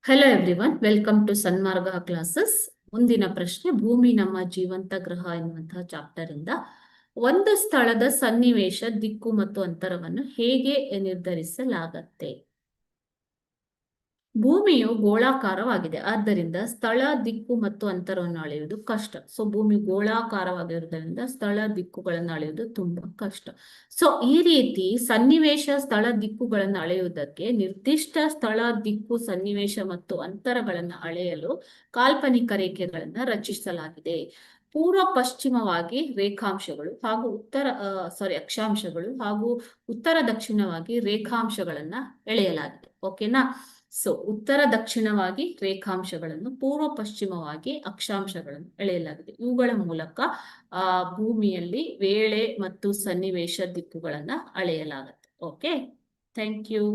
Hello everyone, welcome to Sanmarga classes. ಮುಂದಿನ ಪ್ರಶ್ನೆ, ಭೂಮಿ ನಮ್ಮ ಜೀವಂತ ಗ್ರಹ ಎನ್ನುವಂತಹ ಚಾಪ್ಟರ್ ಇಂದ ಒಂದು ಸ್ಥಳದ ಸನ್ನಿವೇಶ, ದಿಕ್ಕು ಮತ್ತು ಅಂತರವನ್ನು ಹೇಗೆ ನಿರ್ಧರಿಸಲಾಗತ್ತೆ? ಭೂಮಿಯು ಗೋಳಾಕಾರವಾಗಿದೆ, ಆದ್ದರಿಂದ ಸ್ಥಳ, ದಿಕ್ಕು ಮತ್ತು ಅಂತರವನ್ನು ಅಳೆಯುವುದು ಕಷ್ಟ. ಸೊ ಭೂಮಿ ಗೋಳಾಕಾರವಾಗಿರುವುದರಿಂದ ಸ್ಥಳ, ದಿಕ್ಕುಗಳನ್ನು ಅಳೆಯುವುದು ತುಂಬಾ ಕಷ್ಟ. ಸೊ ಈ ರೀತಿ ಸನ್ನಿವೇಶ, ಸ್ಥಳ, ದಿಕ್ಕುಗಳನ್ನು ಅಳೆಯುವುದಕ್ಕೆ ನಿರ್ದಿಷ್ಟ ಸ್ಥಳ, ದಿಕ್ಕು, ಸನ್ನಿವೇಶ ಮತ್ತು ಅಂತರಗಳನ್ನು ಅಳೆಯಲು ಕಾಲ್ಪನಿಕ ರೇಖೆಗಳನ್ನು ರಚಿಸಲಾಗಿದೆ. ಪೂರ್ವ ಪಶ್ಚಿಮವಾಗಿ ರೇಖಾಂಶಗಳು ಹಾಗೂ ಅಕ್ಷಾಂಶಗಳು ಹಾಗೂ ಉತ್ತರ ದಕ್ಷಿಣವಾಗಿ ರೇಖಾಂಶಗಳನ್ನ ಎಳೆಯಲಾಗಿದೆ. ಓಕೆನಾ? ಸೊ ಉತ್ತರ ದಕ್ಷಿಣವಾಗಿ ರೇಖಾಂಶಗಳನ್ನು, ಪೂರ್ವ ಪಶ್ಚಿಮವಾಗಿ ಅಕ್ಷಾಂಶಗಳನ್ನು ಎಳೆಯಲಾಗಿದೆ. ಇವುಗಳ ಮೂಲಕ ಭೂಮಿಯಲ್ಲಿ ವೇಳೆ ಮತ್ತು ಸನ್ನಿವೇಶ ದಿಕ್ಕುಗಳನ್ನ ಅಳೆಯಲಾಗುತ್ತೆ. Okay, thank you.